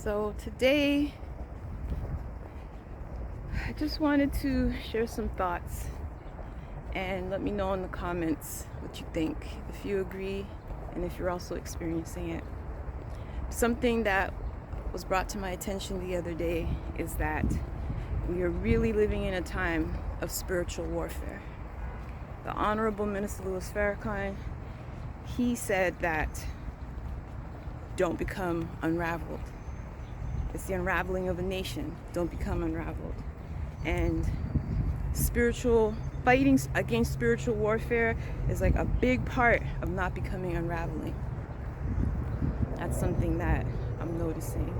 So today, I just wanted to share some thoughts and let me know in the comments what you think, if you agree and if you're also experiencing it. Something that was brought to my attention the other day is that we are really living in a time of spiritual warfare. The Honorable Minister Louis Farrakhan, he said that don't become unraveled. It's the unraveling of a nation. Don't become unraveled. And fighting against spiritual warfare is like a big part of not becoming unraveling. That's something that I'm noticing.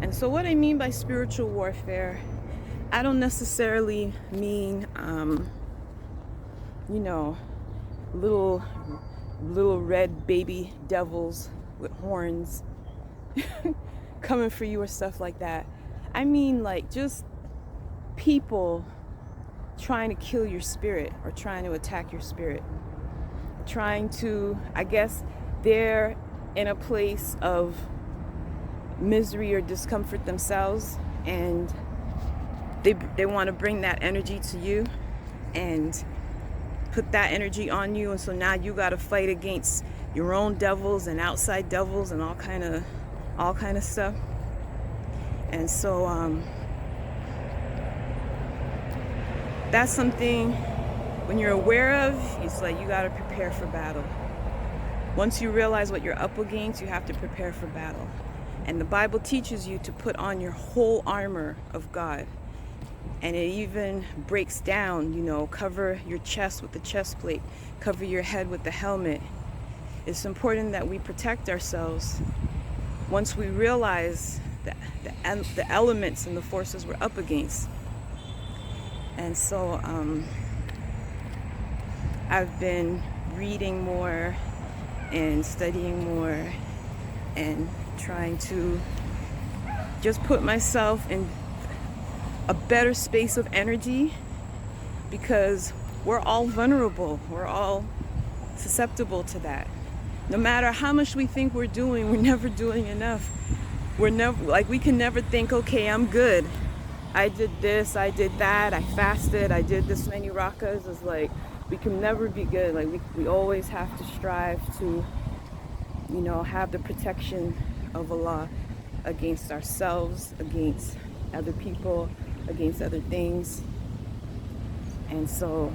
And so what I mean by spiritual warfare, I don't necessarily mean, little red baby devils with horns coming for you or stuff like that. I mean like just people trying to kill your spirit or trying to attack your spirit. Trying to, I guess they're in a place of misery or discomfort themselves, and they want to bring that energy to you and put that energy on you, and so now you got to fight against your own devils and outside devils and all kind of stuff. And so that's something when you're aware of, it's like you got to prepare for battle. Once you realize what you're up against, you have to prepare for battle. And the Bible teaches you to put on your whole armor of God. And it even breaks down, cover your chest with the chest plate, cover your head with the helmet. It's important that we protect ourselves once we realize the elements and the forces we're up against. And so I've been reading more and studying more and trying to just put myself in a better space of energy, because we're all vulnerable. We're all susceptible to that. No matter how much we think we're doing, we're never doing enough. We can never think, okay, I'm good. I did this, I did that, I fasted, I did this many rakas. It's like we can never be good. Like we always have to strive to, have the protection of Allah against ourselves, against other people, against other things. And so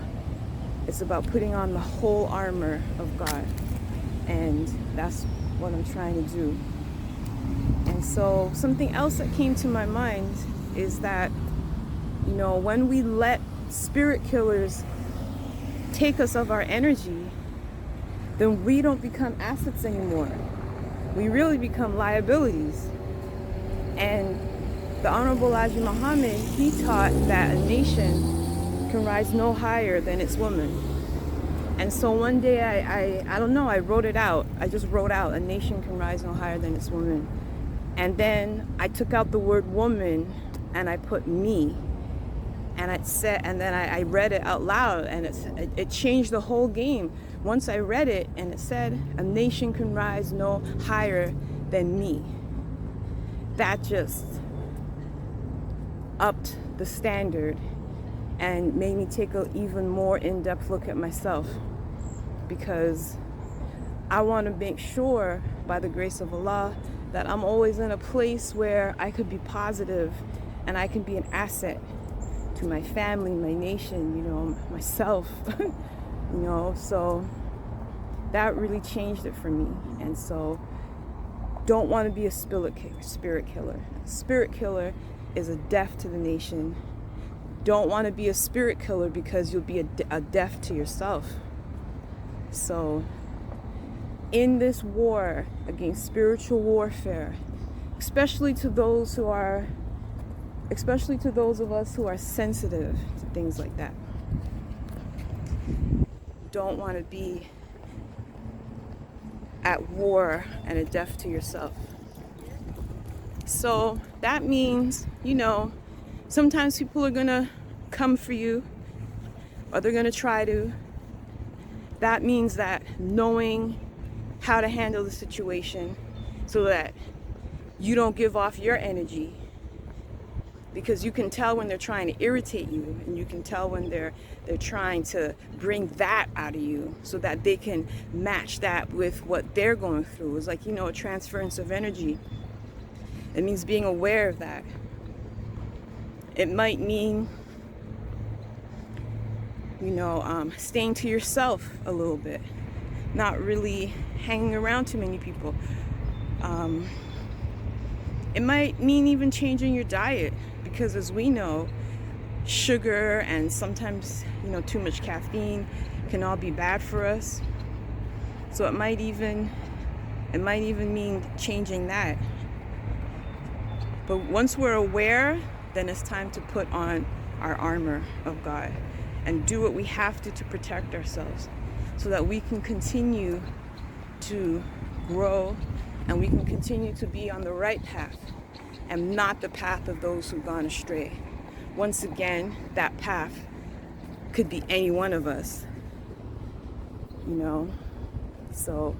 it's about putting on the whole armor of God. And that's what I'm trying to do. And so something else that came to my mind is that, when we let spirit killers take us of our energy, then we don't become assets anymore. We really become liabilities. And the Honorable Elijah Muhammad, he taught that a nation can rise no higher than its woman. And so one day I don't know, I wrote it out. I just wrote out, a nation can rise no higher than its woman. And then I took out the word woman and I put me. And then I read it out loud, and it changed the whole game. Once I read it and it said, a nation can rise no higher than me. That just upped the standard and made me take an even more in-depth look at myself, because I want to make sure, by the grace of Allah, that I'm always in a place where I could be positive and I can be an asset to my family, my nation, myself, so that really changed it for me. And so don't want to be a spirit killer. Spirit killer is a death to the nation. Don't want to be a spirit killer, because you'll be a death to yourself. So in this war against spiritual warfare, especially to those of us who are sensitive to things like that, don't want to be at war and a death to yourself. So that means, sometimes people are going to come for you, or they're going to try to. That means that knowing how to handle the situation so that you don't give off your energy, because you can tell when they're trying to irritate you, and you can tell when they're trying to bring that out of you so that they can match that with what they're going through. It's like, a transference of energy. It means being aware of that. It might mean, staying to yourself a little bit, not really hanging around too many people. It might mean even changing your diet, because as we know, sugar and sometimes, too much caffeine can all be bad for us. So it might even mean changing that. But once we're aware, then it's time to put on our armor of God and do what we have to protect ourselves, so that we can continue to grow and we can continue to be on the right path and not the path of those who've gone astray. Once again, that path could be any one of us, so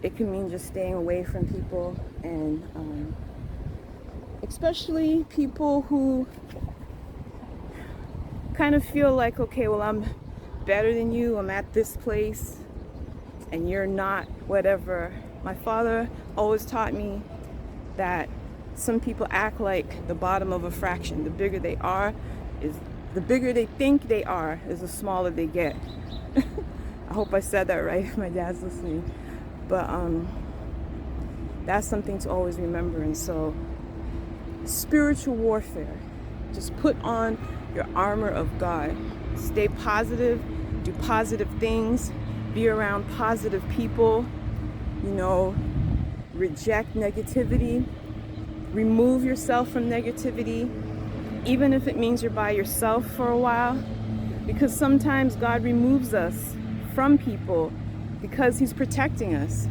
it can mean just staying away from people, and especially people who kind of feel like, okay, well, I'm better than you, I'm at this place and you're not, whatever. My father always taught me that some people act like the bottom of a fraction. The bigger they think they are, is the smaller they get. I hope I said that right if my dad's listening. But that's something to always remember. And so, spiritual warfare, just put on your armor of God. Stay positive, do positive things, be around positive people, reject negativity, remove yourself from negativity, even if it means you're by yourself for a while, because sometimes God removes us from people because he's protecting us.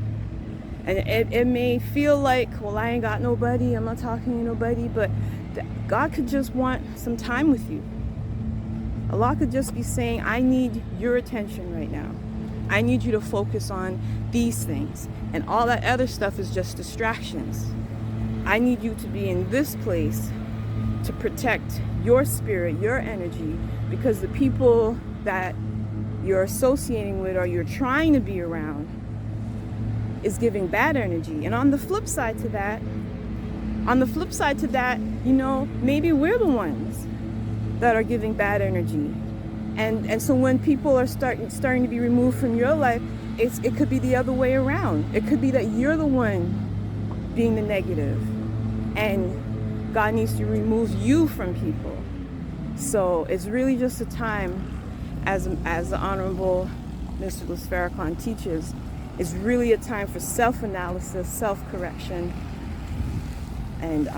And it may feel like, well, I ain't got nobody, I'm not talking to nobody, but God could just want some time with you. Allah could just be saying, I need your attention right now. I need you to focus on these things. And all that other stuff is just distractions. I need you to be in this place to protect your spirit, your energy, because the people that you're associating with or you're trying to be around is giving bad energy. And on the flip side to that, maybe we're the ones that are giving bad energy. And so when people are starting to be removed from your life, it could be the other way around. It could be that you're the one being the negative, and God needs to remove you from people. So it's really just a time, as the Honorable Mr. Farrakhan teaches, it's really a time for self-analysis, self-correction, and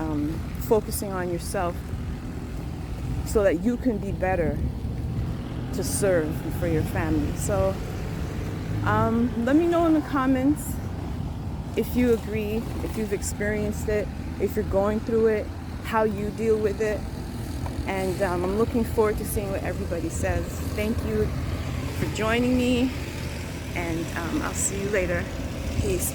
focusing on yourself so that you can be better to serve for your family. So let me know in the comments if you agree, if you've experienced it, if you're going through it, how you deal with it. And I'm looking forward to seeing what everybody says. Thank you for joining me, and I'll see you later. Peace.